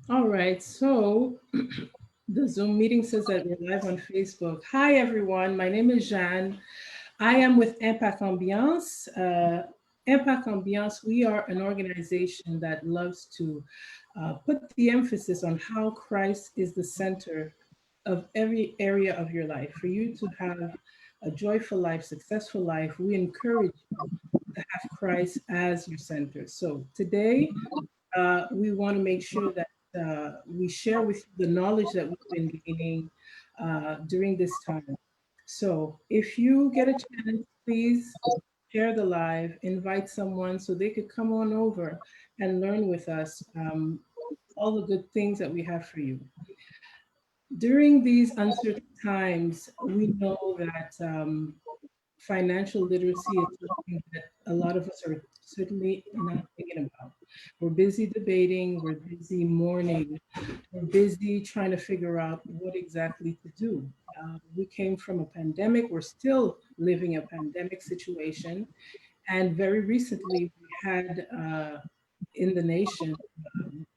All right, so the Zoom meeting says that we're live on Facebook. Hi, everyone. My name is Jeanne. I am with Impact Ambiance. Impact Ambiance, we are an organization that loves to put the emphasis on how Christ is the center of every area of your life. For you to have a joyful life, successful life, we encourage you to have Christ as your center. So today, we want to make sure that we share with you the knowledge that we've been gaining during this time. So if you get a chance, please share the live, invite someone so they could come on over and learn with us all the good things that we have for you. During these uncertain times, we know that financial literacy is something that a lot of us are certainly not thinking about. We're busy debating, we're busy mourning, we're busy trying to figure out what exactly to do. We came from a pandemic, we're still living a pandemic situation, and very recently we had in the nation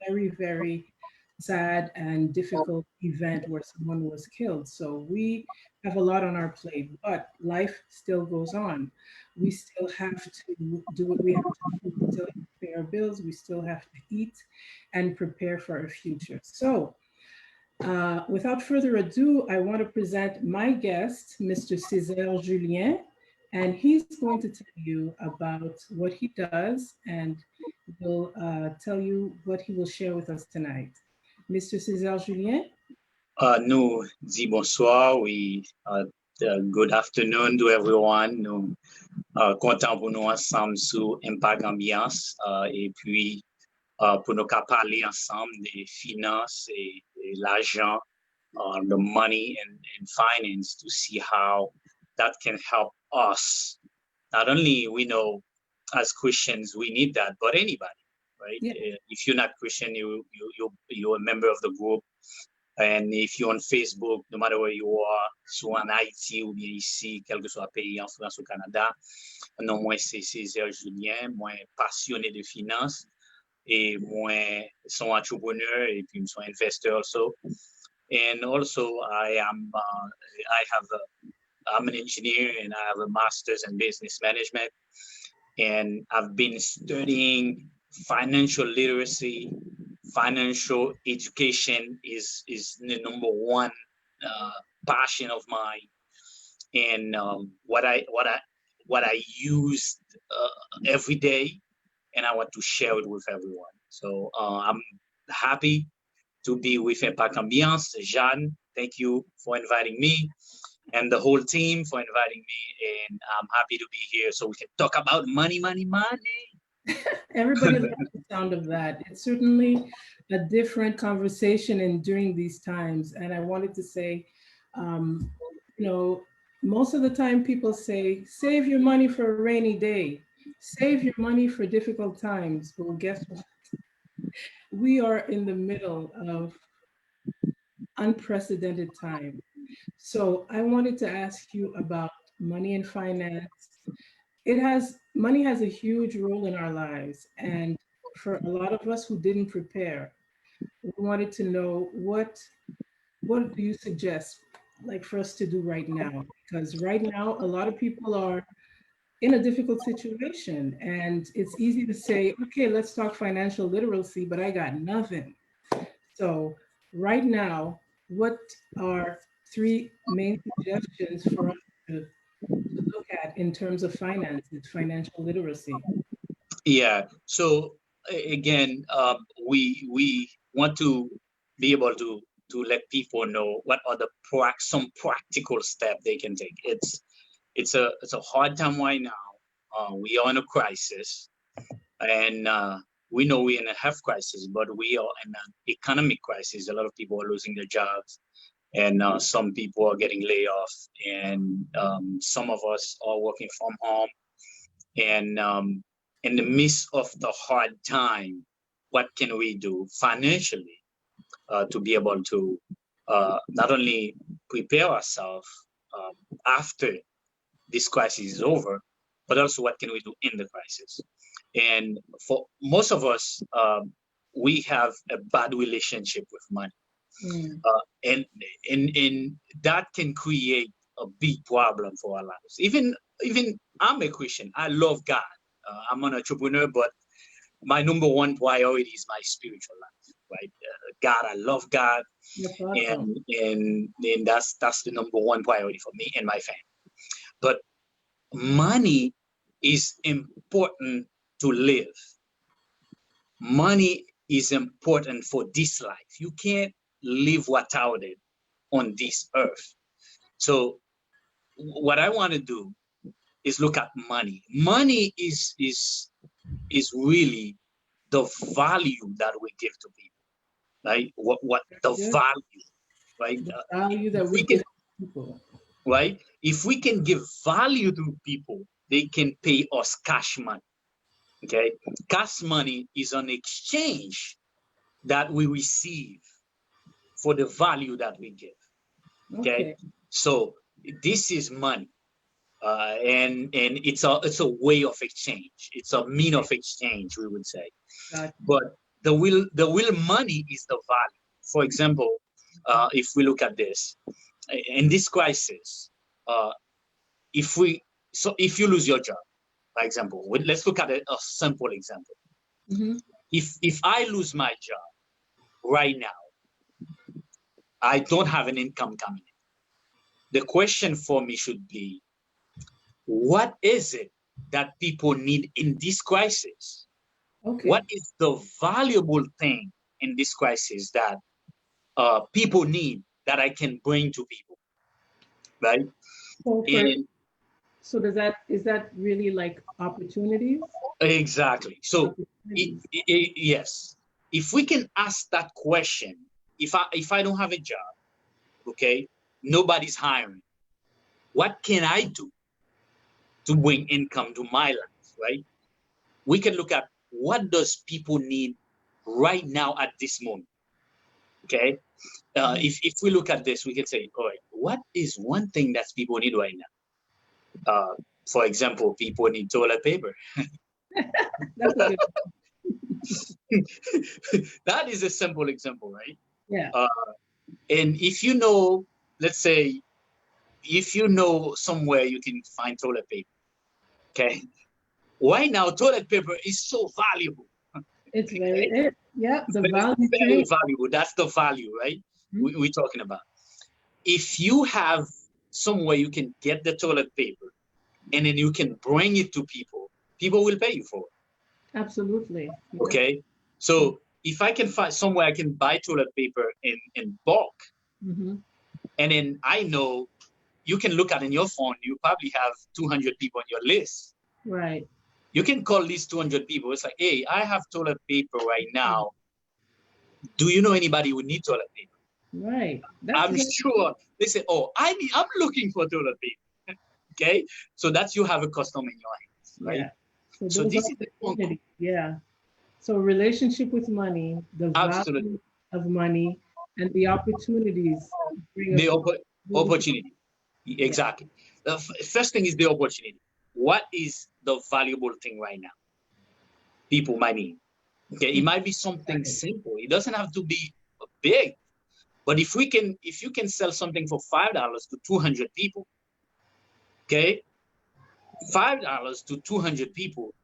very, very sad and difficult event where someone was killed. So we have a lot on our plate, but life still goes on. We still have to do what we have to do. We still have to pay our bills. We still have to eat and prepare for our future. So without further ado, I want to present my guest, Mr. Césaire Julien, and he's going to tell you about what he does and will tell you what he will share with us tonight. Mr. Césaire Julien? Nous dit bonsoir, oui. Good afternoon to everyone. Nous content pour nous ensemble sur Impact Ambiance et puis pour nous parler ensemble des finances et l'argent, the money and finance to see how that can help us. Not only we know as Christians we need that, but anybody, right? Yeah. If you're not Christian, you're a member of the group. And if you're on Facebook, no matter where you are, soit en Haïti ou bien ici, quel que soit le pays, en France ou Canada, non, moi c'est Césaire Julien, moi passionné de finances et moi son entrepreneur et puis son investor also. And also I have I'm an engineer and I have a master's in business management and I've been studying financial literacy. Financial education is the number one uh, passion of mine, and what I use every day, and I want to share it with everyone. So I'm happy to be with Impact Ambiance. Jean, thank you for inviting me, and the whole team for inviting me, and I'm happy to be here so we can talk about money, money, money. Everybody loves the sound of that. It's certainly a different conversation and during these times. And I wanted to say, um, you know, most of the time people say, save your money for a rainy day, save your money for difficult times. But well, guess what? We are in the middle of unprecedented time. So I wanted to ask you about money and finance. Money has a huge role in our lives, and for a lot of us who didn't prepare, we wanted to know what do you suggest, like for us to do right now? Because right now a lot of people are in a difficult situation, and it's easy to say, okay, let's talk financial literacy, but I got nothing. So right now, what are three main suggestions for us to look at in terms of finances, financial literacy? Yeah. So again, we want to be able to let people know what are the some practical steps they can take. It's a hard time right now. We are in a crisis, and we know we're in a health crisis, but we are in an economic crisis. A lot of people are losing their jobs, and some people are getting laid off, and some of us are working from home and in the midst of the hard time, what can we do financially to be able to not only prepare ourselves after this crisis is over, but also what can we do in the crisis? And for most of us, we have a bad relationship with money. Mm. And that can create a big problem for our lives. Even I'm a Christian. I love God. I'm an entrepreneur, but my number one priority is my spiritual life, right? God, I love God, That's awesome. and that's the number one priority for me and my family. But money is important to live. Money is important for this life. You can't live without it on this earth. So what I want to do is look at money. Money is really the value that we give to people, right? What the Good. value, right? The value If that we we can, give people. right? If we can give value to people, they can pay us cash money. Okay, cash money is an exchange that we receive for the value that we give. Okay, Okay. so this is money. And it's a way of exchange. It's a mean of exchange, we would say. Gotcha. But the real money is the value. For example, if we look at this in this crisis, uh, if you lose your job, for example, let's look at a simple example. Mm-hmm. If I lose my job right now, I don't have an income coming in. The question for me should be, what is it that people need in this crisis? What Okay. is the valuable thing in this crisis that people need that I can bring to people, right? So for And so does that is that really like opportunities? exactly. So Opportunities. yes, if we can ask that question, if I don't have a job, okay, nobody's hiring, what can I do to bring income to my life, right? We can look at what does people need right now at this moment, okay? Mhm. If we look at this, we can say, all right, what is one thing that people need right now? For example, people need toilet paper. That's a good. That is a simple example, right? Yeah. Uh, and if you know, let's say, if you know somewhere you can find toilet paper, okay? Right now, toilet paper is so valuable, It's very okay? it. Yeah. The Very, value very chain. valuable. That's the value, right? Mhm. We're talking about. If you have somewhere you can get the toilet paper and then you can bring it to people, people will pay you for it. Absolutely. Yeah. Okay. So if I can find somewhere I can buy toilet paper in bulk, Mm-hmm. and then I know you can look at in your phone, you probably have 200 people on your list. Right. You can call these 200 people. It's like, hey, I have toilet paper right now. Do you know anybody who needs toilet paper? Right. That's I'm very sure they say, oh, I'm looking for toilet paper. Okay. So that's you have a customer in your hands, right? yeah. So So those this is the opportunities. Yeah. So relationship with money, the absolutely value of money, and the opportunities bring the us really. opportunity. Yeah. Exactly. The first thing is the opportunity. What is the valuable thing right now? People might need. Okay, it might be something Right. simple. It doesn't have to be big. But if you can sell something for $5 to 200 people, okay, $5 to 200 people,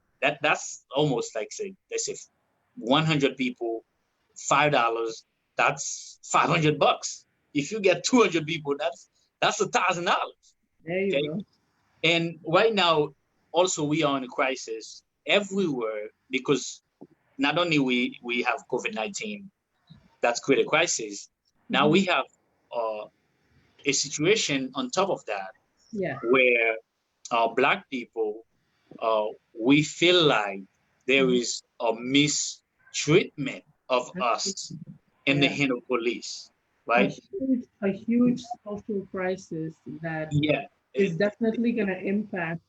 that's almost like say let's say 100 people, $5, that's $500. If you get 200 people, that's $1,000. There you Okay, go. and right now also we are in a crisis everywhere because not only we have COVID-19 that's created a crisis. Now Hmm. we have uh, a situation on top of that Yeah. where Black people, uh, we feel like there Mhm. is a mistreatment of us in the Yeah. hand of police, A right? huge social crisis that Yeah, is definitely going to impact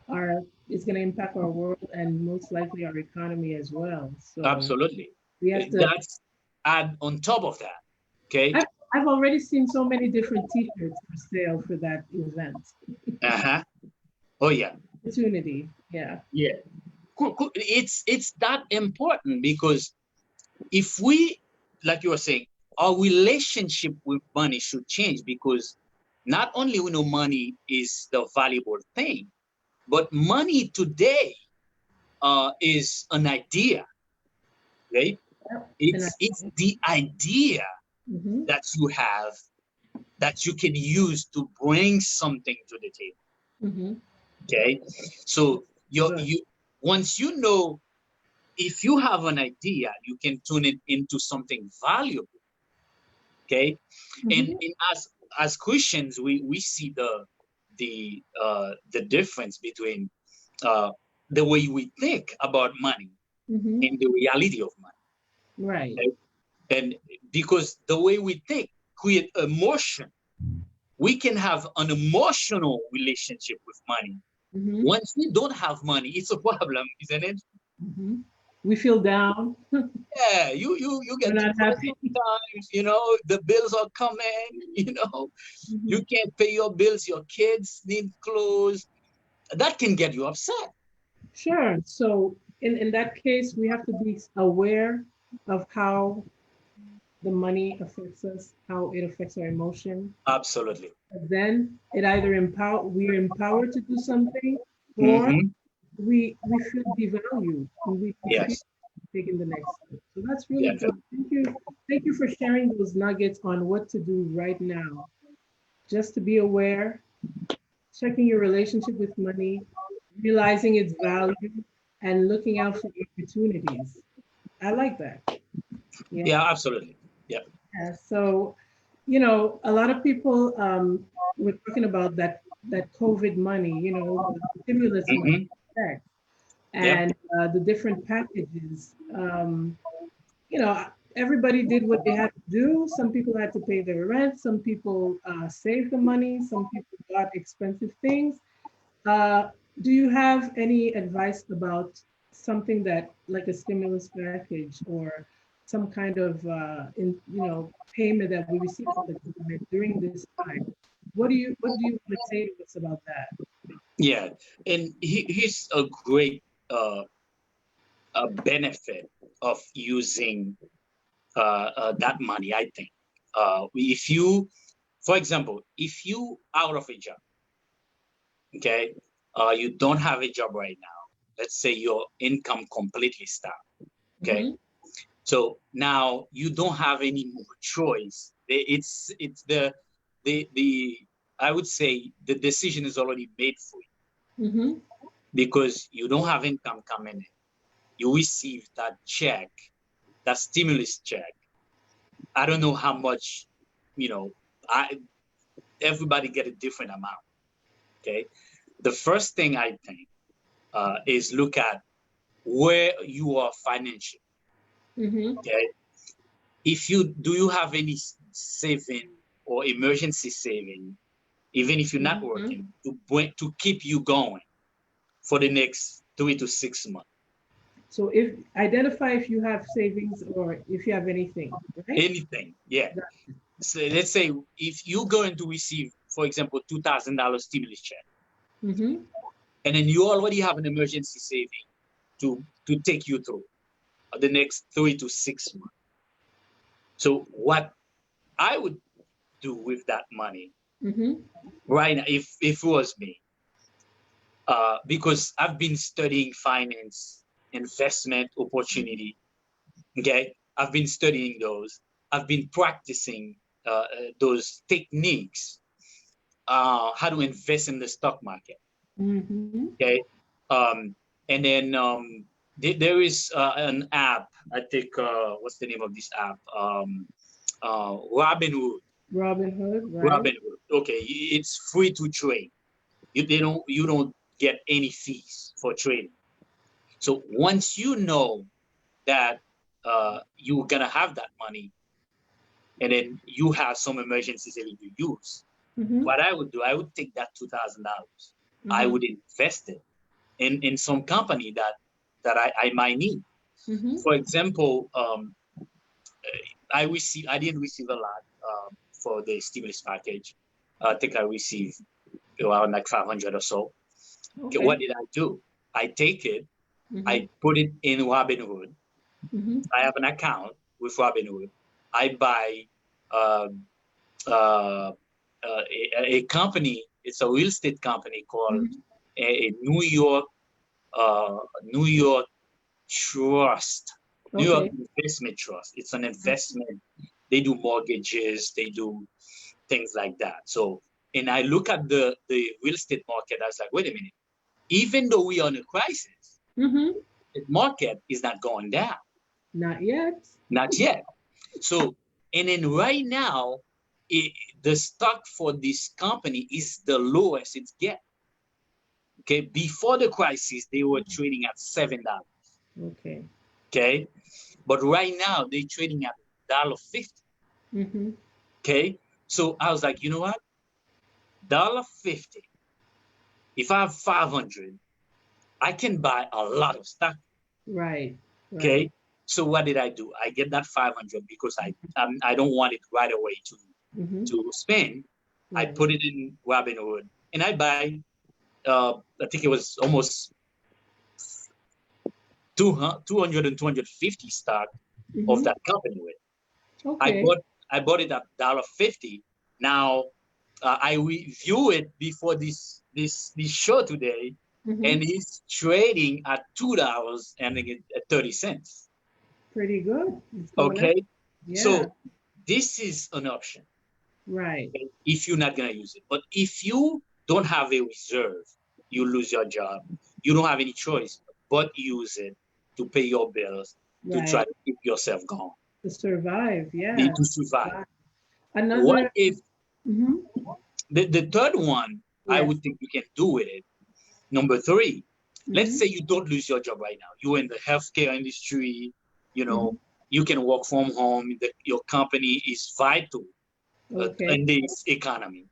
our it's going to impact our world and most likely our economy as well. So absolutely. we have to. That's add on top of that. Okay. I've, I've already seen so many different T-shirts for sale for that event. Uh-huh. Oh yeah. Opportunity. Yeah. Yeah. Cool, cool. It's that important because if we, like you were saying, our relationship with money should change, because not only we know money is the valuable thing, but money today is an idea, right? It's the idea Mm-hmm. that you have that you can use to bring something to the table. Mm-hmm. Okay, so Good. you once you know, if you have an idea, you can turn it into something valuable. Okay, Mm-hmm. and as Christians, we see the difference between uh, the way we think about money Mm-hmm. and the reality of money. Right. Okay? And because the way we think create emotion, we can have an emotional relationship with money. Mm-hmm. Once we don't have money, it's a problem, isn't it? Mm-hmm. We feel down. Yeah, you We're get not depressed happy. sometimes, the bills are coming, Mm-hmm. you can't pay your bills, your kids need clothes. That can get you upset. Sure. So in that case, we have to be aware of how the money affects us, how it affects our emotion. Absolutely. Then it either we're empowered to do something, or Hmm. we feel devalued and we feel Yes, taking the next step. So that's really good. definitely. Thank you for sharing those nuggets on what to do right now. Just to be aware, checking your relationship with money, realizing its value, and looking out for opportunities. I like that. Yeah. Yeah, absolutely. Yeah. Yeah. So, a lot of people were talking about that COVID money, the stimulus money, Hmm. check, Yep. and the different packages. Everybody did what they had to do. Some people had to pay their rent. Some people saved the money. Some people got expensive things. Uh, do you have any advice about something that, like a stimulus package or some kind of, payment that we received from the government during this time? What do you want to say to us about that? Yeah. And here's a great benefit of using that money, I think. If you, for example, if you out of a job, okay, you don't have a job right now. Let's say your income completely stopped. Okay, Mm-hmm. so now you don't have any more choice. It's the I would say the decision is already made for you, Mm-hmm. because you don't have income coming in. You receive that check, that stimulus check. I don't know how much, you know, I everybody get a different amount. Okay, the first thing I think is look at where you are financially. Mm-hmm. Okay, if you have any saving or emergency saving, even if you're not Mm-hmm. working, to keep you going for the next 3 to 6 months. So if identify if you have savings or if you have anything, right? Anything, yeah. So let's say if you're going to receive, for example, $2,000 stimulus check, Mm-hmm. and then you already have an emergency saving to take you through the next 3 to 6 months. So what I would do with that money Mm-hmm. right now, if it was me, because I've been studying finance, investment opportunity. Okay, I've been studying those. I've been practicing those techniques, how to invest in the stock market. Mm-hmm. Okay, um, and then there is an app. I think what's the name of this app? Robinhood. Robin Hood, right? Robinhood. Okay, it's free to trade. You don't get any fees for trading. So once you know that you're gonna have that money, and then you have some emergency savings to use, Mm-hmm. what I would do, I would take that $2,000. I Mm-hmm. would invest it in some company that I might need. Mm-hmm. For example, I didn't receive a lot for the stimulus package. I think I received around like 500 or so. Okay, what Okay. did I do? I take it, Mm-hmm. I put it in Robinhood, I have an account with Robinhood. I buy um, uh, a company. It's a real estate company called a New York Trust, New York Okay. Investment Trust. It's an investment. They do mortgages. They do things like that. So, and I look at the real estate market. I was like, wait a minute. Even though we are in a crisis, Mm-hmm. the market is not going down. Not yet. Not yet. So, and then right now, it, the stock for this company is the lowest it's get. Okay, before the crisis, they were trading at $7. Okay. Okay, but right now they're trading at $1.50. Mm-hmm. Okay, so I was like, you know what, $1.50. If I have 500, I can buy a lot of stock. Right. Right. Okay, so what did I do? I get that 500 because I don't want it right away Mm-hmm. to spend. I Right. put it in Robinhood and I buy. I think it was almost 200 and 250 stock of Mm-hmm. that company with. I Okay. bought I bought it at $1.50. Now I review it before this show today, Mm-hmm. and it's trading at $2.30. Pretty good. It's going up. Okay, Yeah. so this is an option, Right. okay, if you're not gonna use it. But if you don't have a reserve, you lose your job. You don't have any choice but use it to pay your bills, to try Right. to keep yourself going, To survive. need Yeah. to survive. Survive. What Another. if Mm-hmm. the third one I Yes. would think you can do with it? Number three, let's Mm-hmm. say you don't lose your job right now. You're in the healthcare industry, you know, Mm-hmm. you can work from home, your company is vital Okay. in this economy.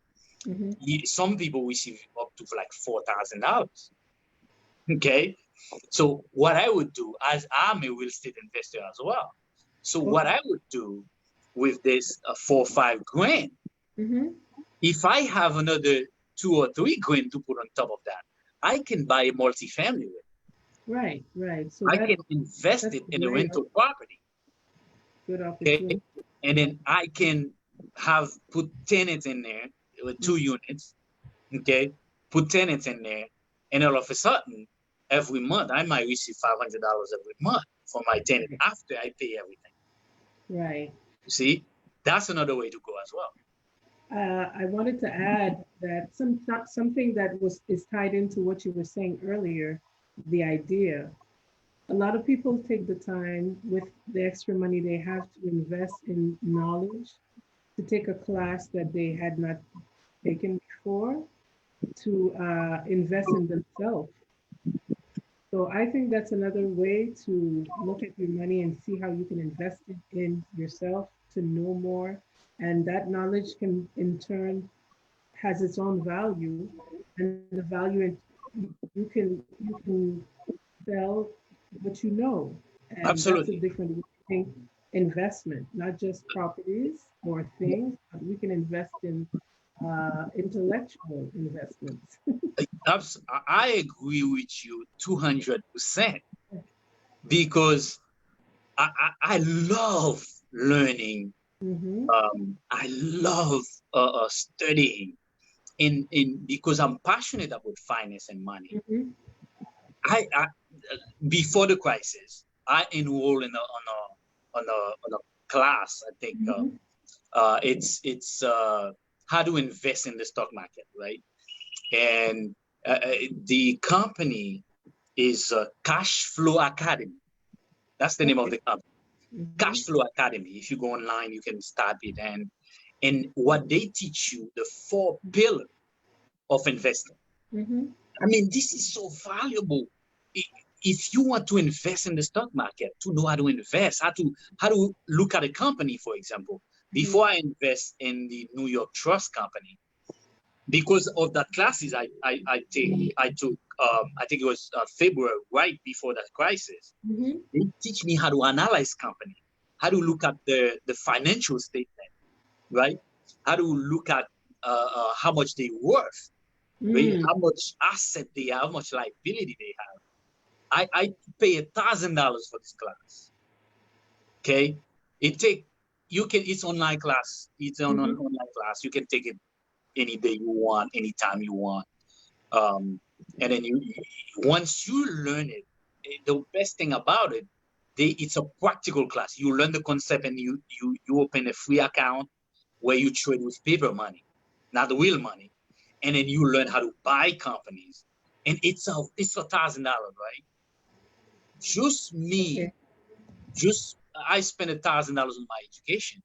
Mm-hmm. Some people receive up to like $4,000. Okay. So what I would do, as I'm a real estate investor as well. So what Okay. I would do with this 4 or 5 grand, Mm-hmm. if I have another 2 or 3 grand to put on top of that, I can buy a multifamily with. Right. Right. So I can invest that's it a in a great rental property. good Okay. opportunity. And then I can have put tenants in there with 2 units. Okay. Put tenants in there. And all of a sudden, every month, I might receive $500 every month from my tenant Right. after I pay everything. Right. You see, that's another way to go as well. I wanted to add that something that was is tied into what you were saying earlier, the idea. A lot of people take the time with the extra money they have to invest in knowledge, to take a class that they had not taken before, to invest in themselves. So I think that's another way to look at your money and see how you can invest it in yourself to know more. And that knowledge can in turn has its own value, and the value in you can sell what you know, and that's a Absolutely. different way to think investment, not just properties or things, but we can invest in intellectual investments. I agree with you 200% because I love learning. Mm-hmm. I love studying in because I'm passionate about finance and money. Mm-hmm. I before the crisis, I enrolled in a class. I think Mm-hmm. it's how to invest in the stock market, right? And the company is Cash Flow Academy. That's the name of Okay. the company. Mm-hmm. Cash Flow Academy. If you go online, you can start it. And what they teach you, the 4 pillars of investing. Mm-hmm. I mean, this is so valuable. If you want to invest in the stock market, to know how to invest, how to look at a company, for example, Mm-hmm. before I invest in the New York Trust Company, because of that classes I took, I think it was February, right before that crisis. Mm-hmm. They teach me how to analyze company, how to look at the financial statement, right? How to look at how much they worth, right? Mm. How much asset they have, how much liability they have. I pay $1,000 for this class. Okay, it's online class. It's an online class. You can take it any day you want, anytime you want. And then once you learn it, the best thing about it, it's a practical class. You learn the concept, and you open a free account where you trade with paper money, not the real money, and then you learn how to buy companies. And it's $1,000, right? Just me, Okay. just I spent $1,000 on my education,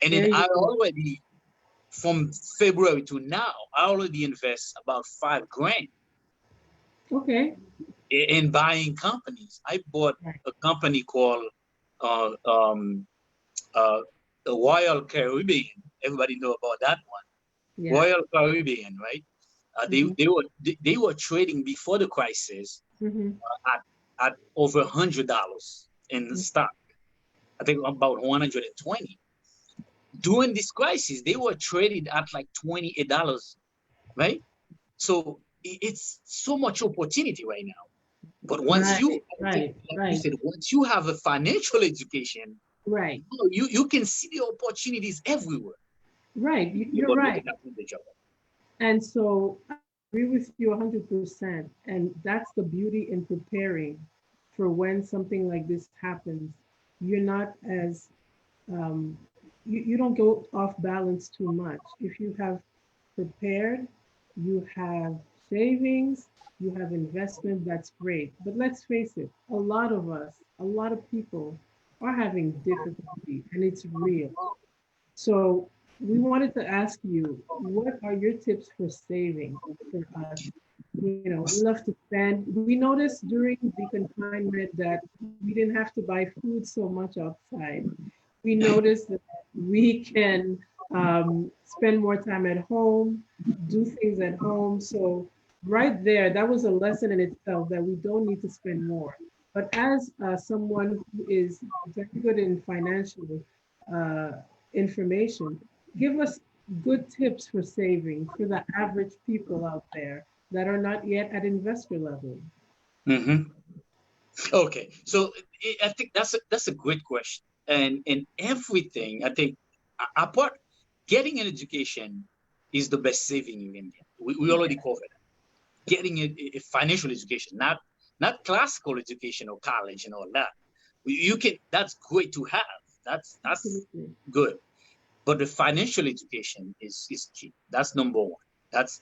and then There you I go. already from February to now, I already invest about $5,000 Okay. in buying companies. I bought Right. a company called uh, um, uh, the Royal Caribbean. Everybody know about that one. Yeah. Royal Caribbean, right? Mm-hmm. They were trading before the crisis Mm-hmm. at over $100 in stock. I think about 120. During this crisis, they were traded at like $28, right? So it's so much opportunity right now. But once you, Right. I think, Right. like you Right. said, once you have a financial education, Right. you can see the opportunities everywhere. Right. You're You're able to right. take advantage of it. And so I agree with you 100%. And that's the beauty in preparing for when something like this happens. You're not as, um, you don't go off balance too much. If you have prepared, you have savings, you have investment, that's great. But let's face it, a lot of us, a lot of people are having difficulty and it's real. So we wanted to ask you, what are your tips for saving for us? You know, we love to spend. We noticed during the confinement that we didn't have to buy food so much outside. We noticed that we can spend more time at home, do things at home. So right there, that was a lesson in itself that we don't need to spend more. But as someone who is very good in financial uh, information, give us good tips for saving for the average people out there that are not yet at investor level. Mm-hmm. Okay, so I think that's a great question, and everything I think apart getting an education is the best saving you can get. We already covered that. Getting a financial education, not classical education or college and all that. You can that's great to have. That's Absolutely. good. But the financial education is key. That's number one. That's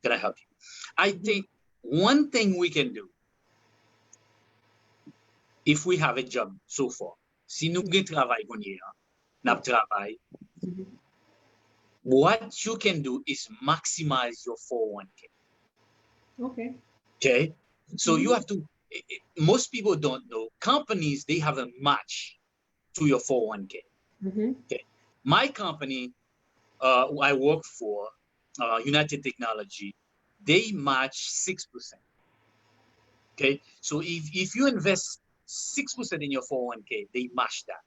gonna help you. I Mhm. think one thing we can do if we have a job so far, si nous gen travail konye, Yeah. nap travay, Mhm. what you can do is maximize your 401k. Okay. Okay, so you Hmm. have to. Most people don't know companies they have a match to your 401k. Hmm. Okay, my company I work for, United Technology, they match 6%. Okay, so if you invest 6% in your 401k, they match that.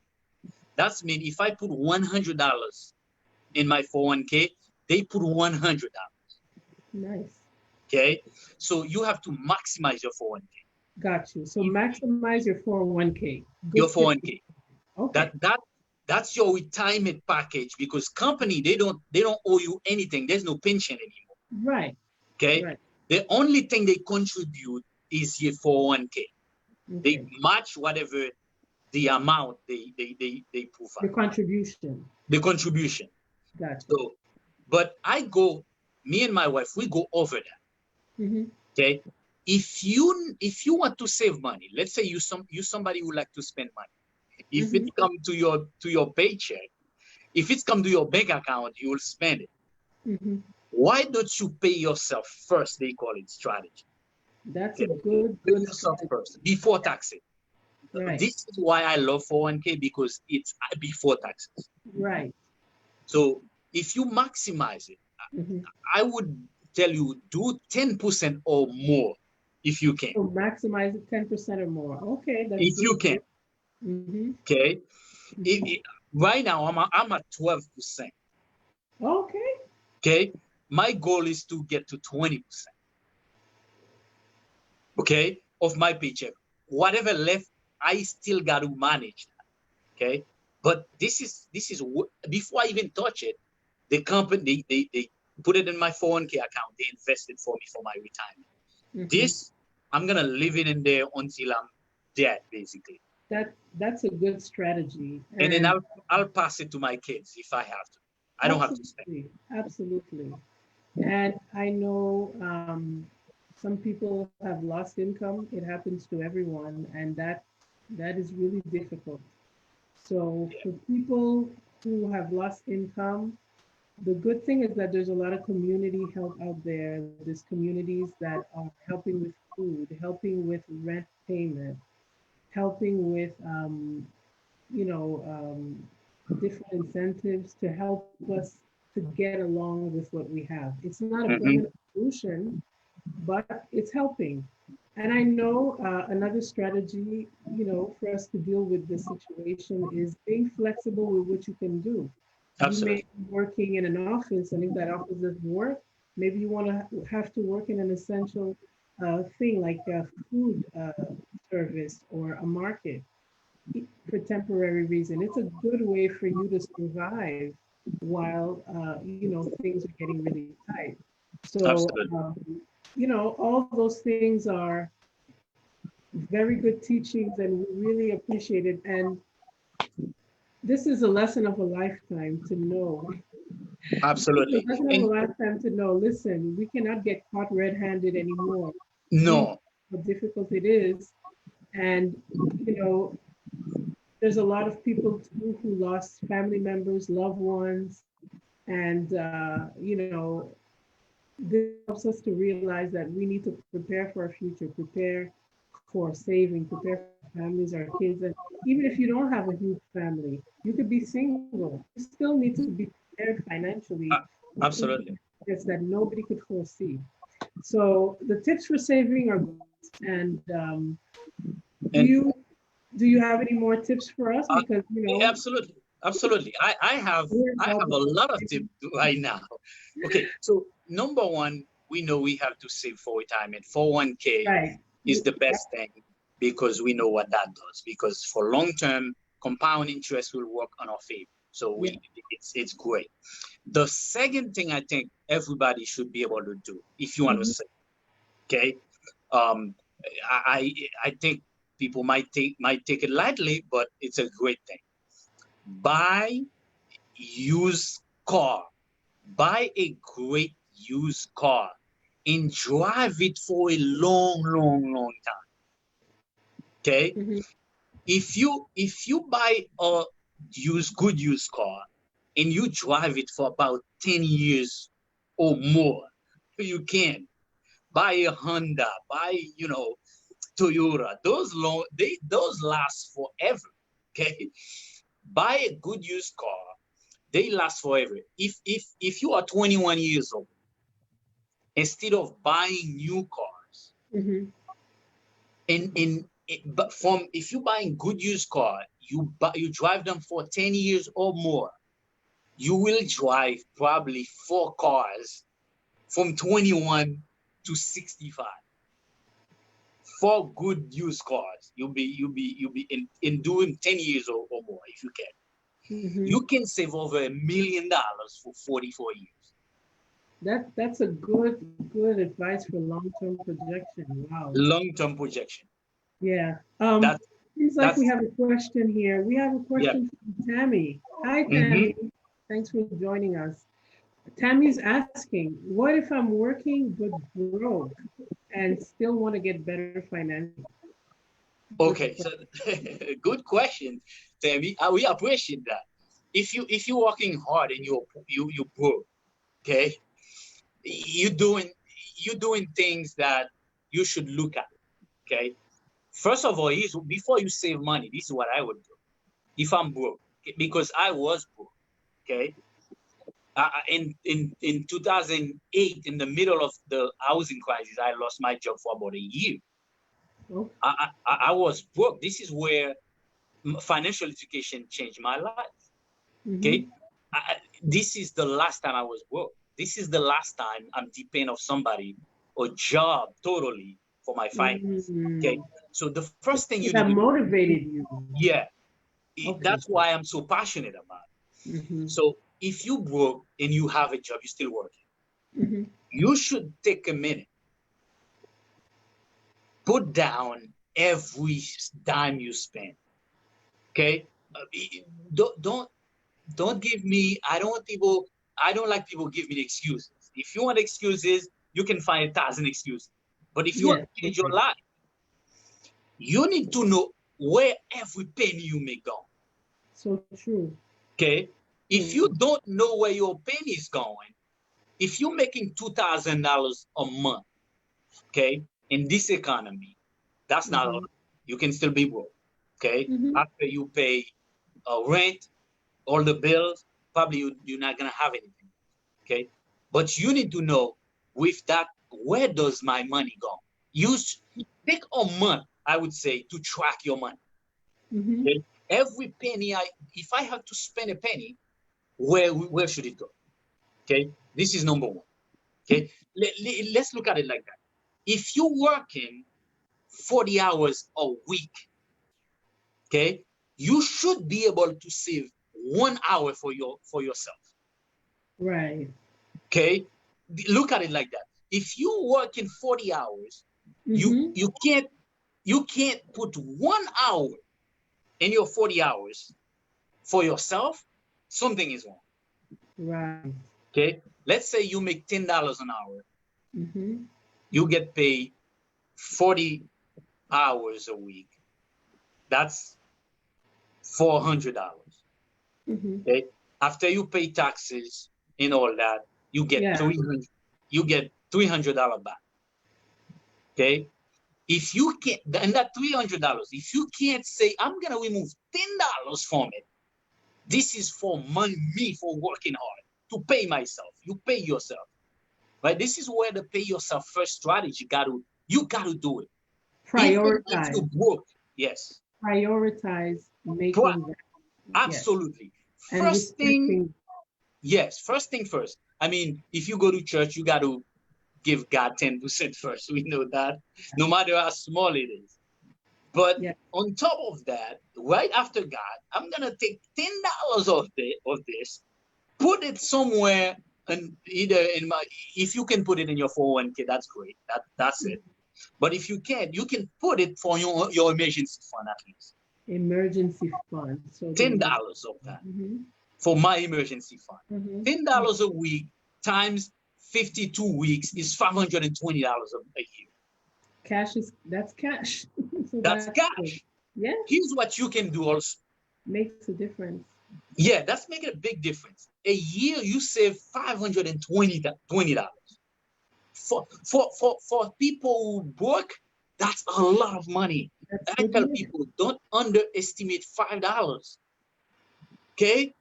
That's mean if I put $100 in my 401k, they put $100. Nice. Okay, so you have to maximize your 401k. Got you. So If maximize your 401k. your Good tip. 401k, Okay. that's your retirement package because company they don't owe you anything. There's no pension anymore. Right. Okay, Right. the only thing they contribute is your 401k. They Okay. match whatever the amount they Your provide, contribution. the contribution. Got you. So, but me and my wife, we go over that. Hmm. Okay. If you want to save money, let's say you somebody who like to spend money. If Hmm. it come to your paycheck, if it's come to your bank account, you will spend it. Hmm. Why don't you pay yourself first? They call it strategy. That's a Okay? good, Pay good yourself strategy. first before taxes. Right. This is why I love 401k because it's before taxes. Right. So if you maximize it, Hmm. I would tell you do 10% or more if you can. So maximize it 10% or more. Okay. That's If you good can, tip. Hmm. okay. It, Hmm. it, right now I'm at 12%. Okay. Okay, my goal is to get to 20%. Okay, of my paycheck. Whatever left, I still got to manage that. Okay. But this is before I even touch it, the company they put it in my 401k account. They invested for me for my retirement. This I'm gonna leave it in there until I'm dead, basically. That's a good strategy. And then And I'll pass it to my kids if I have to. I don't have to spend. absolutely, absolutely. And I know some people have lost income. It happens to everyone, and that is really difficult. So Yeah. for people who have lost income, the good thing is that there's a lot of community help out there. There's communities that are helping with food, helping with rent payment, helping with you know, different incentives to help us to get along with what we have. It's not a permanent Hmm. solution, but it's helping. And I know another strategy, for us to deal with this situation is being flexible with what you can do. You may Absolutely. be working in an office, and if that office doesn't work, maybe you want to have to work in an essential thing like a food service or a market for temporary reason. It's a good way for you to survive while things are getting really tight. So Absolutely. all those things are very good teachings, and we really appreciate it. And this is a lesson of a lifetime to know. It's a Absolutely. lesson of a And lifetime to know. Listen, we cannot get caught red-handed anymore. We know no, how difficult it is, and you know there's a lot of people too who lost family members, loved ones, and this helps us to realize that we need to prepare for our future, prepare for saving, prepare for our families, our kids, and even if you don't have a huge family, you could be single. You still need to be prepared financially a- for absolutely. things that nobody could foresee. So the tips for saving are great. And do And you do you have any more tips for us? uh, Because absolutely, absolutely. we're I have involved a with lot of tips right now. Okay, so number one, we know we have to save for retirement. 401k right. is the Yeah. best thing because we know what that does. Because for long term, compound interest will work on our favor. So Yeah. it's great. The second thing I think everybody should be able to do if you want to Mhm. save, okay? Um, I think people might take it lightly, but it's a great thing. Buy used car. Buy a great used car and drive it for a long, long, long time. Okay. Mhm. If you buy a good used car and you drive it for about 10 years or more, you can buy a Honda, buy, Toyota. Those last forever. Okay. Buy a good used car. They last forever. If you are 21 years old, instead of buying new cars, Mhm. but from if you're buying good used car, you drive them for 10 years or more, you will drive probably 4 cars from 21 to 65. 4 good used cars. You'll be in doing 10 years or more if you can. Mhm. You can save over $1 million for 44 years. That's a good advice for long-term projection. Wow. Long-term projection. Yeah. That's Seems like we that's have a question here. We have a yeah. question from Tammy. Hi, Hmm. Tammy. Thanks for joining us. Tammy's asking, what if I'm working but broke and still want to get better financially? Good Okay, so question. good question, Tammy. We appreciate that. If you're working hard and you broke, okay, you doing you doing things that you should look at. Okay, first of all, before you save money, this is what I would do if I'm broke, okay, because I was broke. Okay, in 2008, in the middle of the housing crisis, I lost my job for about a year. Oh, I was broke. This is where financial education changed my life. mm-hmm. Okay, this is the last time I was broke. This is the last time I'm depending on somebody or job totally for my finance. Okay, Mm-hmm. So the first thing you That need to do, motivated you. yeah, Okay. that's why I'm so passionate about it. So if you broke and you have a job, you're still working, you should take a minute, put down every dime you spend. Okay, don't give me. I don't like people give me excuses. If you want excuses, you can find 1,000 excuses. But if you want to change your life, you need to know where every penny you make go. So true. Okay, if you don't know where your penny is going, if you're making $2,000 a month, okay, in this economy, that's not a lot. You can still be broke. Okay, after you pay rent, all the bills, probably you're not gonna have anything. Okay, but you need to know with that, where does my money go? Use take a month, I would say, to track your money. Okay? Every penny if I have to spend a penny, where should it go? Okay, this is number one. Okay, let's look at it like that. If you're working 40 hours a week, okay, you should be able to save 1 hour for yourself. Right. Okay, look at it like that. If you work in 40 hours, you can't put 1 hour in your 40 hours for yourself. Something is wrong. Right. Okay, let's say you make $10 an hour. You get paid 40 hours a week. That's $400. Okay, after you pay taxes and all that, you get $300. You get $300 back. Okay, if you can't, and that $300, if you can't say, I'm gonna remove $10 from it, this is for me for working hard to pay myself. You pay yourself, right? This is where the pay yourself first strategy you gotta do it. Even if you broke, yes. Prioritize making that. Absolutely. Yes. First thing, yes. First thing first. I mean, if you go to church, you got to give God 10% first. We know that, no matter how small it is. But on top of that, right after God, I'm gonna take $10 of this, put it somewhere, and either in my, if you can put it in your 401k, that's great. That's it. But if you can't, you can put it for your emergency fund at least. Emergency fund. So $10 of that for my emergency fund. $10 a week times 52 weeks is $520 a year. That's cash. So that's cash. Good. Yeah. Here's what you can do also. Makes a difference. Yeah, that's making a big difference. A year you save $520. For people who work, that's a lot of money. I tell people, don't underestimate $5. Okay,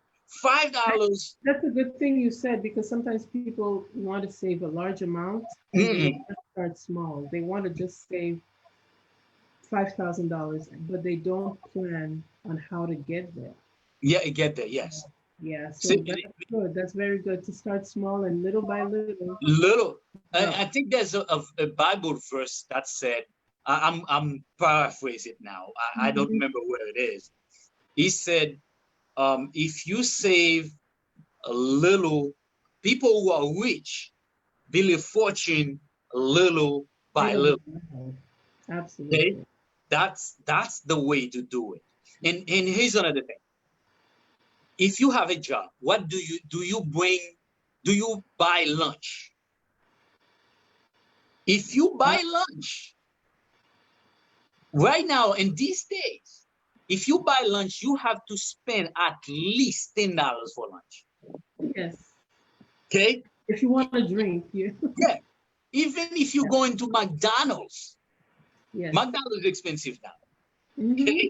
$5. That's a good thing you said, because sometimes people want to save a large amount and they want to start small. They want to just save $5,000, but they don't plan on how to get there. Yeah, get there. Yes. Yeah. So that's good. That's very good to start small and little by little. Little. I think there's a Bible verse that said, I'm paraphrasing it now. I don't remember where it is. He said, if you save a little, people who are rich build a fortune little by little. Absolutely. Okay? That's the way to do it. And here's another thing. If you have a job, what do you bring? Do you buy lunch? If you buy lunch right now in these days, if you buy lunch, you have to spend at least $10 for lunch. Yes. Okay. If you want to drink, yeah. Even if you go into McDonald's, McDonald's is expensive now. Okay.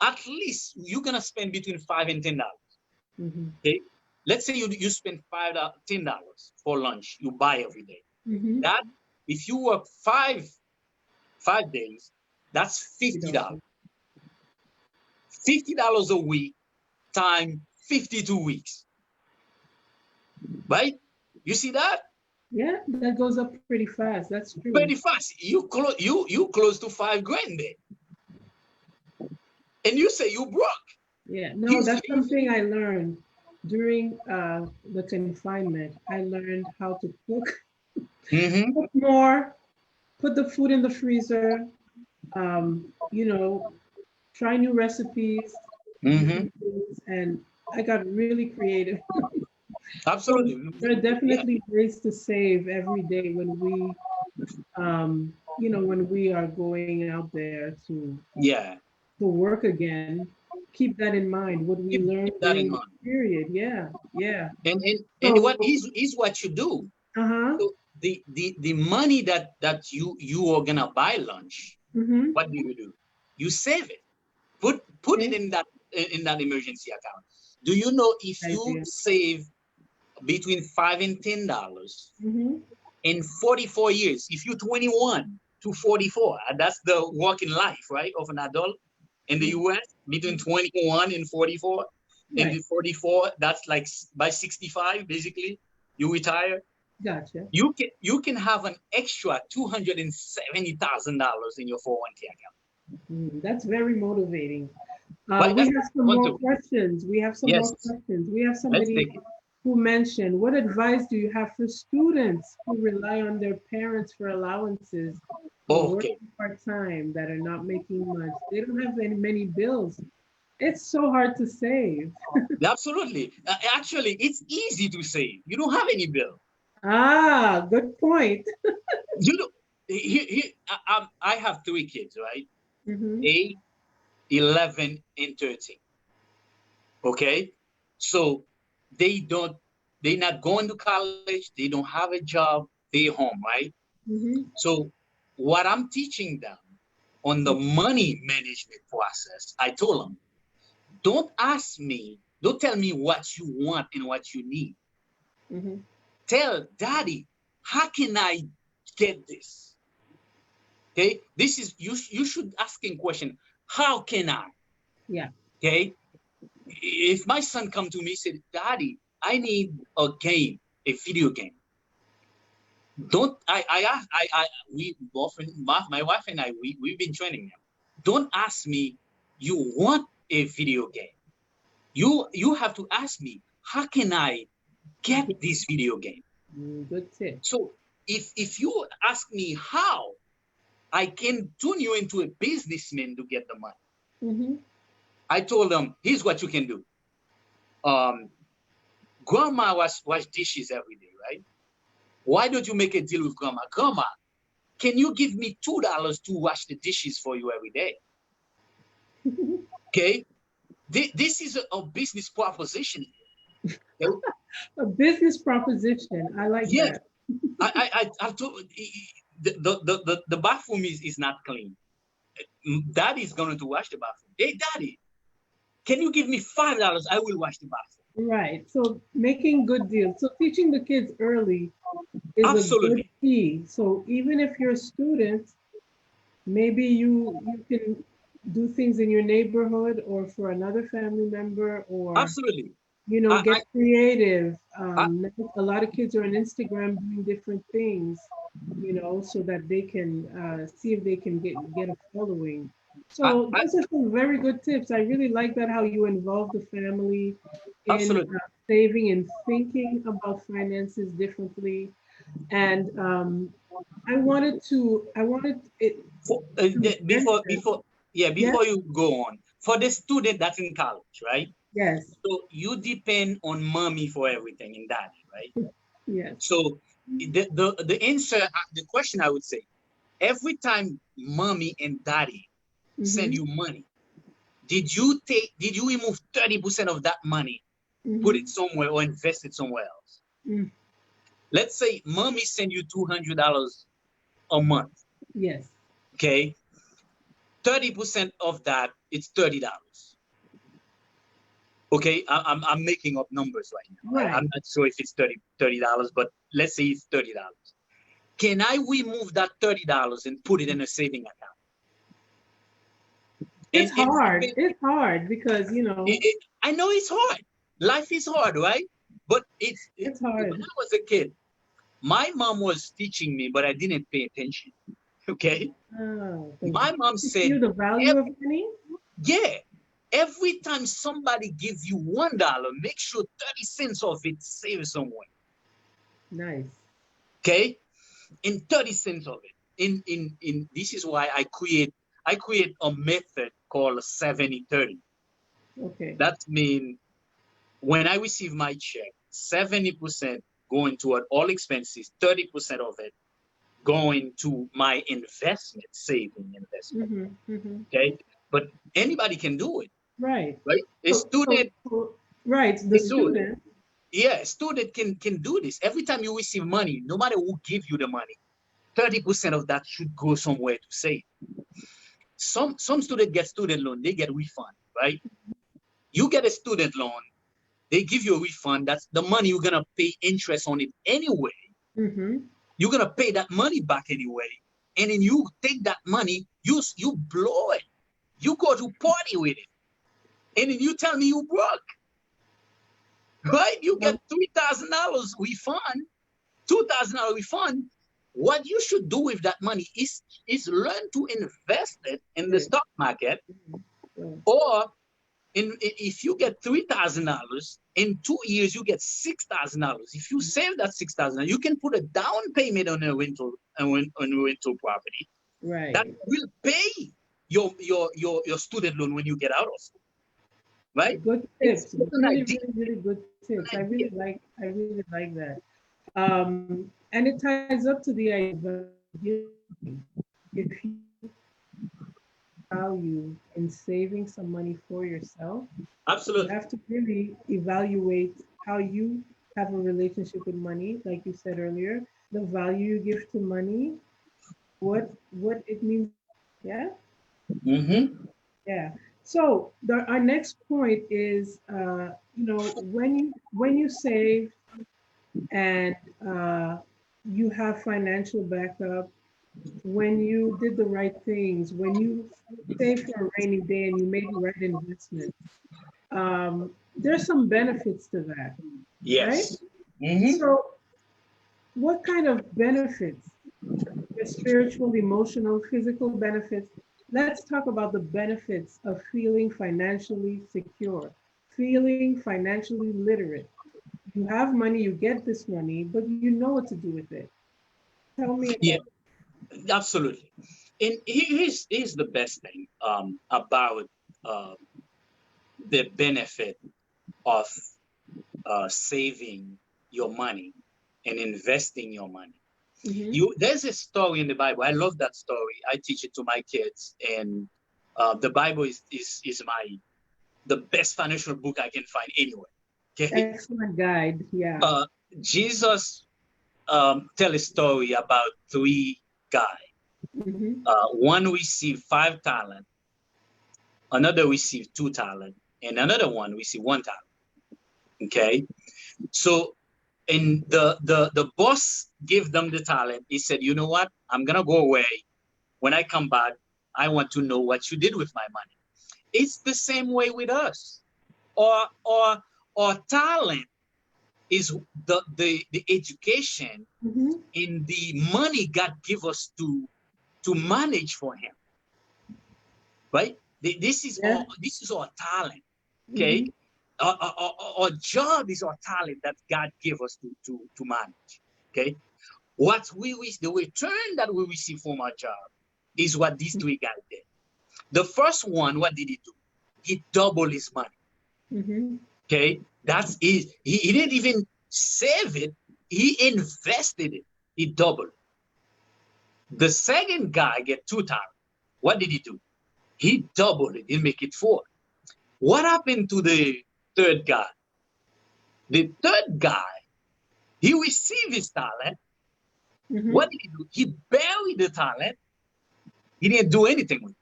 At least you're gonna spend between $5 and $10. Okay. Let's say you spend $10 for lunch. You buy every day. That if you work five days, that's $50. $50 a week times 52 weeks. Right? You see that? Yeah, that goes up pretty fast. That's true. Pretty fast. You close to 5 grand there, and you say you broke. Yeah, no, He's that's leaving. something I learned during the confinement. I learned how to Mm-hmm. cook more, put the food in the freezer, you know, try new recipes, Mm-hmm. different things, and I got really creative. So Absolutely. there are Yeah. definitely ways to save every day when when we are going out there Yeah. to work again. Keep that in mind. What we learned Keep that in during this mind. period. Yeah, yeah. And So, what is what you do. uh-huh. So the money that you are gonna buy lunch, Mm-hmm. what do? You save it. Put it Okay. in that emergency account. Do you know if you Idea. save between $5 and $10 Mm-hmm. in 44 years, if you're 21 to 44, that's the working life, right, of an adult in the US, between 21 and 44. And Right. the 44, that's like by 65, basically, you retire. Gotcha. You can have an extra $270,000 in your 401k account. That's very motivating. Right? We That's have some one more too. questions. We have some more Yes, questions. We have let's somebody take it. who mentioned, what advice do you have for students who rely on their parents for allowances or Okay. working part-time that are not making much? They don't have many bills. It's so hard to save. Absolutely. Actually, it's easy to save. You don't have any bill. Ah, good point. You know, I have 3 kids, right? Hmm. 8, 11, and 13. Okay. So they don't, they're not going to college. They don't have a job. They're home, right? Hmm. So what I'm teaching them on the money management process, I told them, don't tell me what you want and what you need. Hmm. Tell daddy, how can I get this? Okay, this is you should asking question. How can I? Yeah. Okay, if my son come to me said, daddy, I need a game, a video game. Don't I we often my wife and I we've been training them. Don't ask me you want a video game. You have to ask me how can I get this video game. Good tip. So if you ask me how I can turn you into a businessman to get the money, Hmm. I told them here's what you can do. Um, grandma wash dishes every day, right? Why don't you make a deal with grandma? Grandma, can you give me $2 to wash the dishes for you every day? Okay, this is a business proposition. Okay? A business proposition. I like Yes, that. I told the bathroom is not clean. Daddy's going to wash the bathroom. Hey, daddy, can you give me $5? I will wash the bathroom. Right. So making good deals. So teaching the kids early is a good Absolutely, key. So even if you're a student, maybe you can do things in your neighborhood or for another family member, or absolutely. get I, creative. I, Now a lot of kids are on Instagram doing different things, so that they can see if they can get a following. I, So I those are some very good tips. I really like that how you involve the family in absolutely. saving and thinking about finances differently. And I wanted it to mention. Yes, Before you go on, for the student that's in college, right? yes, So you depend on mommy for everything and daddy, right? yes. So the answer, the question I would say, every time mommy and daddy send Mm-hmm, you money, did you remove 30% of that money, put mm-hmm, it somewhere or invest it somewhere else? mm, Let's say mommy send you $200 a month. yes, Okay, 30% of that it's $30. Okay, I'm making up numbers right now. I'm right. not sure if it's $30, but let's say it's $30. Can I remove that $30 and put it in a saving account? It's And hard. It's hard because I know it's hard. Life is hard, right? But it's when hard. I was a kid, My mom was teaching me, but I didn't pay attention. Okay. Oh, My mom teach you said, the value of money? yeah, every time somebody gives you $1, make sure 30 cents of it save somewhere. Nice. Okay. And 30 cents of it. In this is why I create a method called 70-30. Okay. That means when I receive my check, 70% going toward all expenses, 30% of it going to my investment, saving investment. Okay. But anybody can do it. Right. Right? A student, right, the student. yeah, a student can do this. Every time you receive money, no matter who give you the money, 30% of that should go somewhere to save. Some student get student loan, they get refund, right? You get a student loan, they give you a refund. That's the money you're gonna pay interest on it anyway. You're gonna pay that money back anyway, and then you take that money, you blow it, you go to party with it, and then you tell me you broke, right? You get $3,000 refund, $2,000 refund. What you should do with that money is learn to invest it in the stock market, or if you get $3,000 in 2 years, you get $6,000. If you save that $6,000, you can put a down payment on a rental property. Right. That will pay your student loan when you get out of school. Right? Good tips. Really good tips. I really like that. And it ties up to the idea if you value in saving some money for yourself, absolutely, you have to really evaluate how you have a relationship with money, like you said earlier, the value you give to money, what it means. Yeah. Yeah. So our next point is, when you save and you have financial backup, when you did the right things, when you saved for a rainy day and you made the right investment, there's some benefits to that, right? yes. Mm-hmm. So, what kind of benefits? The spiritual, emotional, physical benefits. Let's talk about the benefits of feeling financially secure, feeling financially literate. You have money, you get this money, but you know what to do with it. Tell me Yeah, about absolutely. And here's the best thing about the benefit of saving your money and investing your money. There's a story in the Bible. I love that story. I teach it to my kids, and the Bible is the best financial book I can find anywhere. Okay. Excellent guide. Yeah. Jesus tell a story about three guys. One received 5 talents, another received 2 talents, and another one received 1 talent. Okay. So, and the boss gave them the talent. He said, you know what? I'm gonna go away. When I come back, I want to know what you did with my money. It's the same way with us. Or talent is the education and the money God give us to manage for Him. Right? This is our talent. Okay. Our job is our talent that God gave us to manage. Okay. The return that we receive from our job is what these three guys did. The first one, what did he do? He doubled his money. Okay. That's it. He didn't even save it. He invested it. He doubled. The second guy get 2 talents. What did he do? He doubled it. He make it 4. What happened to the third guy? The third guy, he received his talent. What did he do? He buried the talent. He didn't do anything with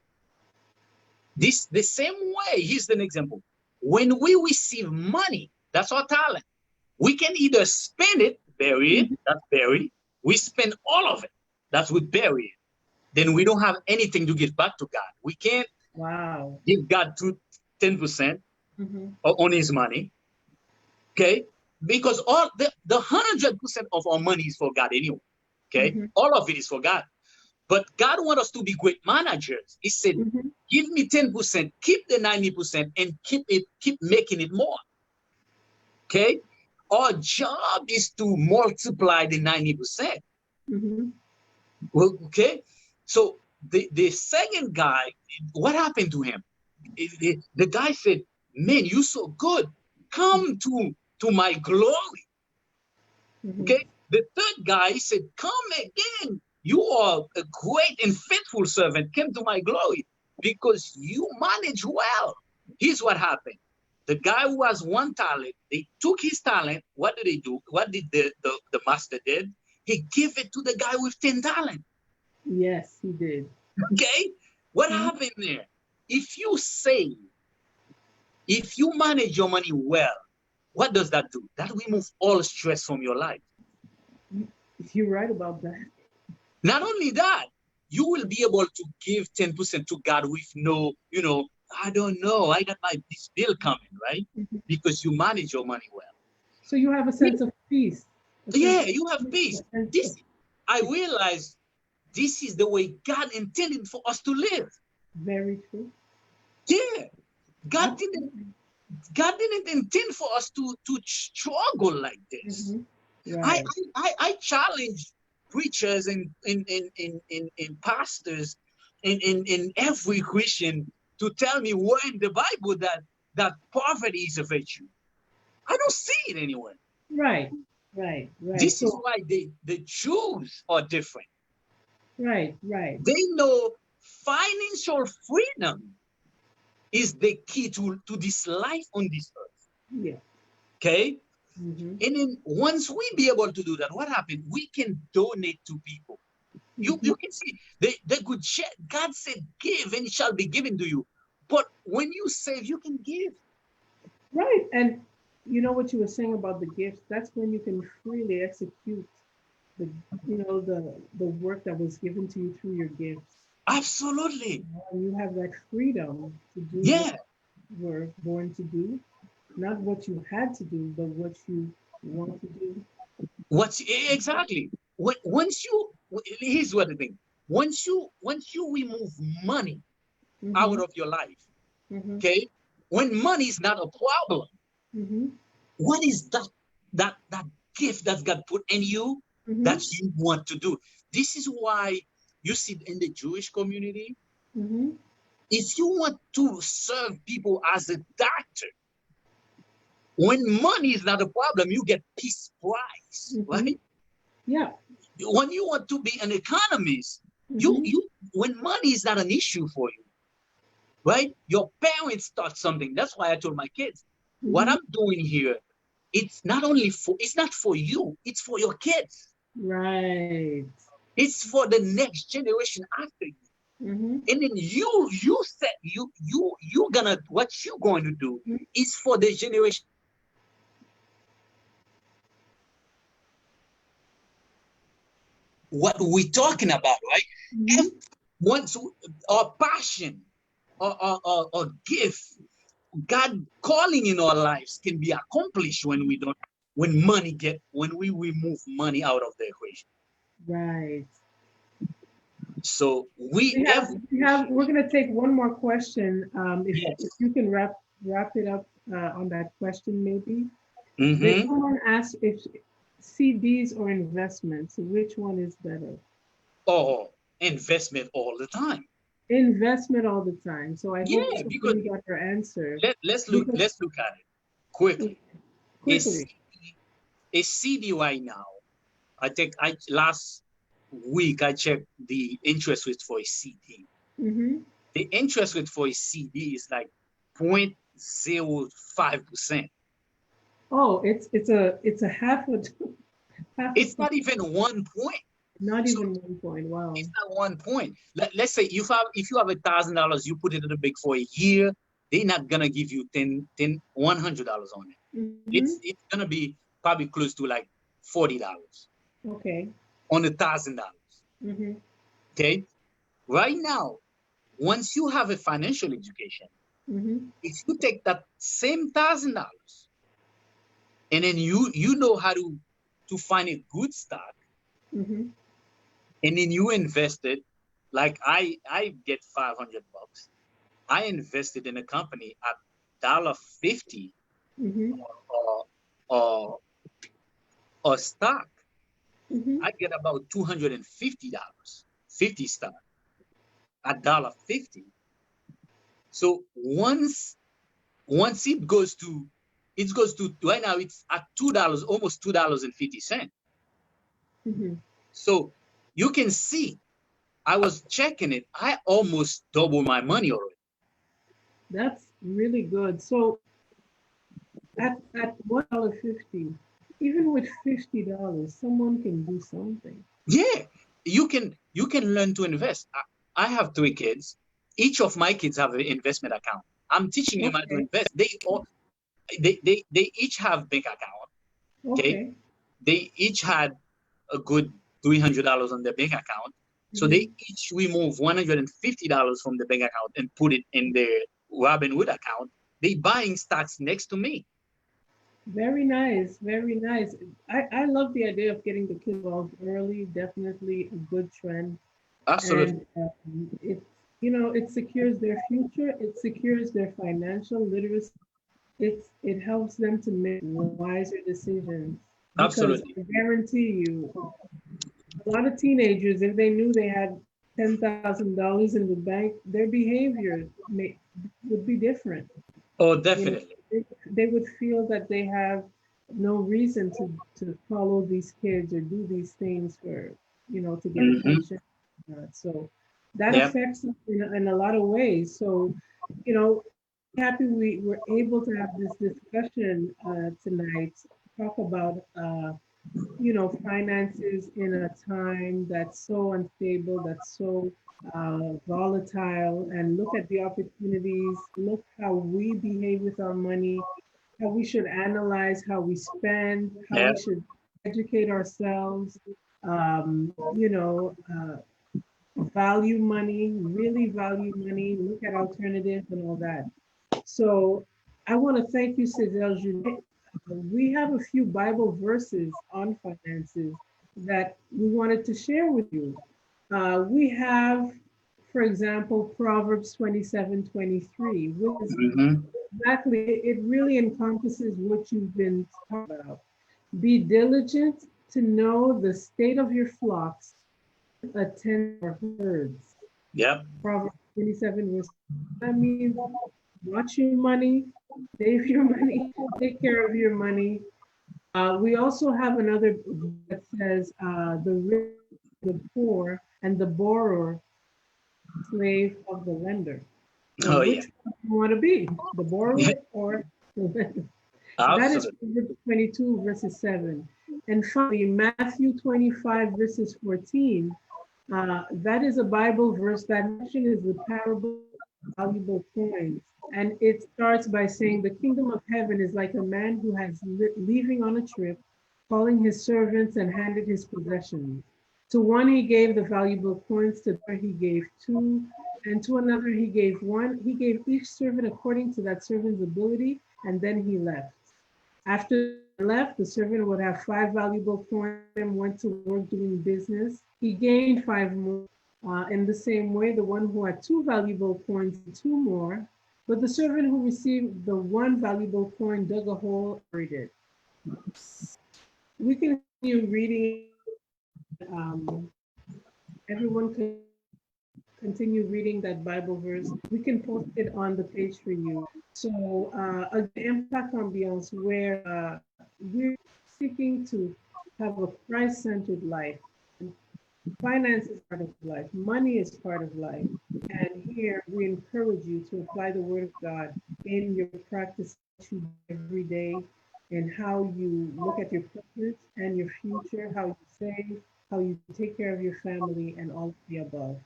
it. The same way, here's an example. When we receive money, that's our talent. We can either spend it, bury it, that's bury. We spend all of it, that's we bury it. Then we don't have anything to give back to God. We can't give God 10% on his money. Okay? because all the 100% of our money is for God anyway. Okay, all of it is for God. But God wants us to be great managers. He said, give me 10%, keep the 90%, and keep making it more. Okay? Our job is to multiply the 90%. Well, okay? So the second guy, what happened to him? The guy said, man, you're so good. Come to my glory. Okay? The third guy said, come again. You are a great and faithful servant. Come to my glory because you manage well. Here's what happened. The guy who has one talent, they took his talent. What did they do? What did the master did? He gave it to the guy with 10 talent. Yes, he did. Okay? What happened there? If you save, if you manage your money well, what does that do? That removes all stress from your life. You're right about that. Not only that, you will be able to give 10% to God with no, I don't know, I got this bill coming, right? Because you manage your money well. So you have a sense of peace. Yeah, you have peace. I realize this is the way God intended for us to live. Very true. Yeah. God didn't intend for us to struggle like this. Right. I challenge preachers and pastors in every Christian to tell me where in the Bible that poverty is a virtue. I don't see it anywhere. Right. This is why the Jews are different. Right. They know financial freedom is the key to this life on this earth. Yeah. Okay? And then once we be able to do that, what happened? We can donate to people. You can see the good share. God said, give and it shall be given to you. But when you save, you can give. Right. And you know what you were saying about the gifts, that's when you can freely execute the work that was given to you through your gifts. Absolutely. And you have that freedom to do what you were born to do. Not what you had to do, but what you want to do. Exactly. Here's what the thing. Once you remove money out of your life, okay, when money is not a problem, what is that gift that God put in you that you want to do? This is why you see in the Jewish community, if you want to serve people as a doctor, when money is not a problem, you get peace prize, right? Yeah. When you want to be an economist, when money is not an issue for you, right? Your parents taught something. That's why I told my kids, what I'm doing here, it's not for you, it's for your kids. Right. It's for the next generation after you. And then you said what you're going to do is for the generation. What we're talking about, right? If once our passion or gift, God calling in our lives can be accomplished when we remove money out of the equation. Right. So we're going to take one more question. If you can wrap it up on that question, maybe. Someone asked if CDs or investments, which one is better? Oh, investment all the time. Investment all the time. So I hope because you got your answer. Let's look at it quickly. A CD right now, last week I checked the interest rate for a CD. The interest rate for a CD is like 0.05%. Oh, it's a half a. It's not even 1 point. Not even 1 point. Wow. It's not 1 point. Let's say if you have $1,000, you put it in the bank for a year, they're not gonna give you $100 on it. It's gonna be probably close to like $40. Okay. On $1,000. Okay. Right now, once you have a financial education, if you take that same $1,000 and then you know how to find a good stock, Mm-hmm. and then you invest it. Like I get $500. I invested in a company at $1.50 Mm-hmm. or or or stock. Mm-hmm. I get about $250, 50 stock at $1.50. So once it goes to right now it's at $2, almost $2.50. Mm-hmm. So you can see I was checking it. I almost double my money already. That's really good. So at $1.50, even with $50, someone can do something. Yeah, you can learn to invest. I have 3 kids. Each of my kids have an investment account. I'm teaching them how to Okay. invest. They each have bank account. Okay, Okay. they each had a good $300 on their bank account. So they Mm-hmm. each remove $150 from the bank account and put it in their Robinhood account. They buying stocks next to me. Very nice. Very nice. I love the idea of getting the kids involved early. Definitely a good trend. Absolutely. And it secures their future. It secures their financial literacy. It helps them to make wiser decisions because Absolutely. I guarantee you, a lot of teenagers, if they knew they had $10,000 in the bank, their behavior would be different. Oh, You know, definitely. they would feel that they have no reason to follow these kids or do these things for, to get Hmm. attention. So that Yeah. affects us in a lot of ways. So, you know, happy we were able to have this discussion tonight, talk about finances in a time that's so unstable, that's so volatile, and look at the opportunities, look how we behave with our money, how we should analyze how we spend, how Yeah. we should educate ourselves, value money, really value money, look at alternatives and all that. So I want to thank you, Cézanne Junet. We have a few Bible verses on finances that we wanted to share with you. We have, for example, Proverbs 27:23, which is Hmm. exactly, it really encompasses what you've been talking about. Be diligent to know the state of your flocks, attend our herds. Yep. Proverbs 27, verse. That means watch your money, save your money, take care of your money. We also have another that says, the rich, the poor, and the borrower, slave of the lender. So Oh, yeah. which one do you want to be, the borrower or the lender? That is Absolutely. Proverbs 22, verses 7. And finally, Matthew 25, verses 14. That is a Bible verse that mentions the parable of valuable coins. And it starts by saying, the kingdom of heaven is like a man who has leaving on a trip, calling his servants and handed his possessions. To one he gave the valuable coins, to another he gave two, and to another he gave one. He gave each servant according to that servant's ability, and then he left. After he left, the servant would have five valuable coins and went to work doing business. He gained five more. In the same way, the one who had two valuable coins, two more. But the servant who received the one valuable coin dug a hole and buried it. We can continue reading. Everyone can continue reading that Bible verse. We can post it on the page for you. So, Impact Ambiance, where we're seeking to have a Christ-centered life. And finance is part of life. Money is part of life. And here we encourage you to apply the Word of God in your practice every day, and how you look at your present and your future, how you save, how you take care of your family, and all of the above.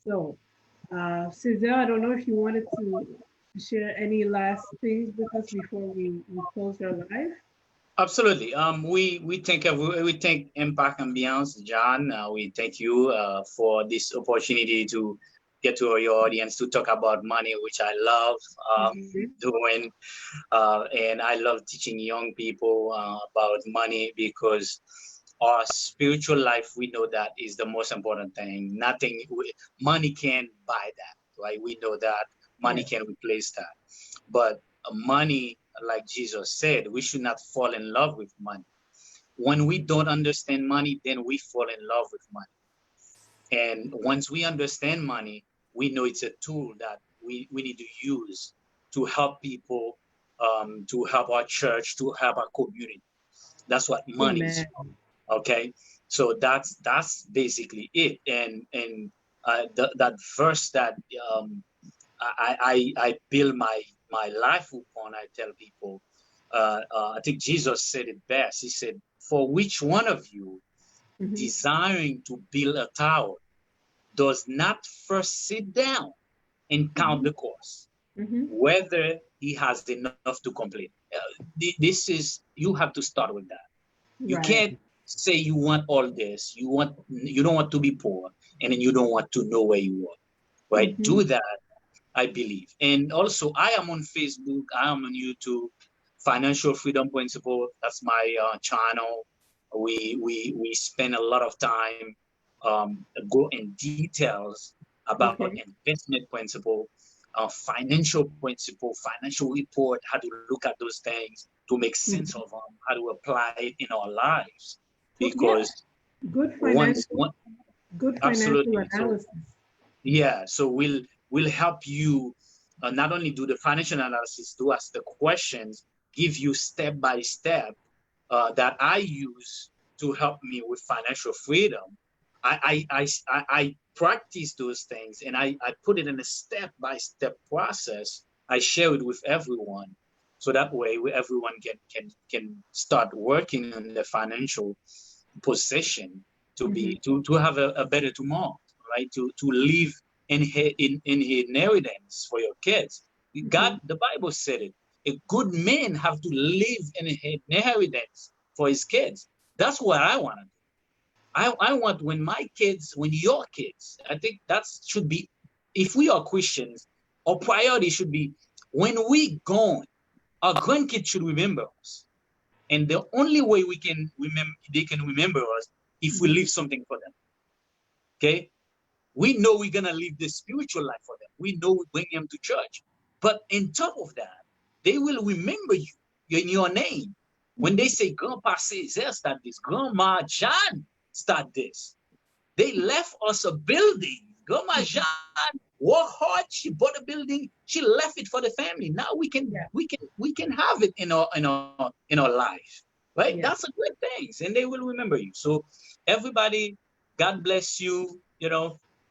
So, Cesar, I don't know if you wanted to share any last things with us before we close our live. Absolutely. We thank Impact Ambiance, John. We thank you for this opportunity to get to your audience to talk about money, which I love Mhm. doing. And I love teaching young people about money because our spiritual life, we know that is the most important thing. Money can't buy that, right? We know that money Yes. can replace that. But money, like Jesus said, we should not fall in love with money. When we don't understand money, then we fall in love with money. And once we understand money, we know it's a tool that we need to use to help people, to help our church, to help our community. That's what money is Amen. for. Okay, so that's basically it. And that verse that I build my life upon, I tell people, I think Jesus said it best. He said, "For which one of you Mhm. desiring to build a tower does not first sit down and count Mhm. the cost, Mhm. whether he has enough to complete." This is, you have to start with that. You Right. can't say you want all this, you don't want to be poor, and then you don't want to know where you are. Right? Mhm. Do that, I believe. And also, I am on Facebook, I am on YouTube. Financial Freedom Principle, that's my channel. We spend a lot of time go in details about Okay. investment principle, financial principle, financial report, how to look at those things to make sense Mhm. of them, how to apply it in our lives. Yeah. Because Good once, financial. Good financial absolutely. So analysis. yeah, so we'll help you not only do the financial analysis, to ask the questions, give you step by step that I use to help me with financial freedom. I practice those things, and I put it in a step by step process. I share it with everyone, so that way everyone can start working on their financial position to Mhm. be to have a better tomorrow, right? To live in inheritance for your kids. God, Mhm. the Bible said it. A good man have to live in inheritance for his kids. That's what I want to do. I want, when my kids, when your kids, I think that should be, if we are Christians, our priority should be, when we gone, our grandkids should remember us. And the only way we can remember, they can remember us, if we Mhm. leave something for them. Okay? We know we're gonna live the spiritual life for them. We know we bring them to church. But on top of that, they will remember you in your name. When they Mhm. say, Grandpa Cesar start this, Grandma John start this. They left us a building. Grandma Mhm. Jean worked hard. She bought a building. She left it for the family. Now Yeah. we can have it in our life, right? That's Yeah. a great thing, and they will remember you. So everybody, God bless you.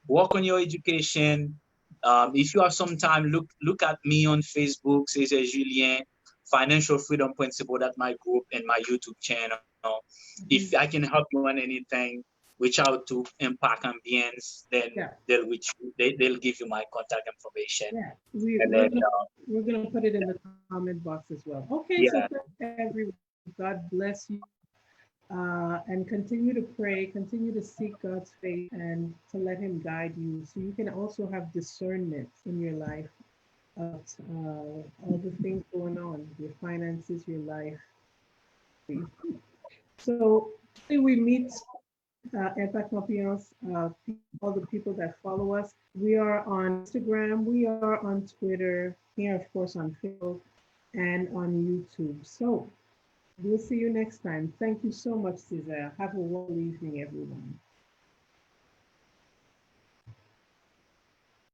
Work on your education. If you have some time, look at me on Facebook, Cesar Julien, Financial Freedom Principle. That's my group and my YouTube channel. If I Mhm. can help you on anything, reach out to Impact Ambience. Then Yeah. they'll give you my contact information. Yeah. We And then we're gonna put it in the comment box as well. Okay. So yeah, thank everyone. God bless you. And continue to pray, continue to seek God's face, and to let Him guide you so you can also have discernment in your life about all the things going on, your finances, your life. So hopefully we meet Impact Champions, all the people that follow us. We are on Instagram, we are on Twitter, here of course on Facebook, and on YouTube. So we'll see you next time. Thank you so much, Cesar. Have a wonderful evening, everyone.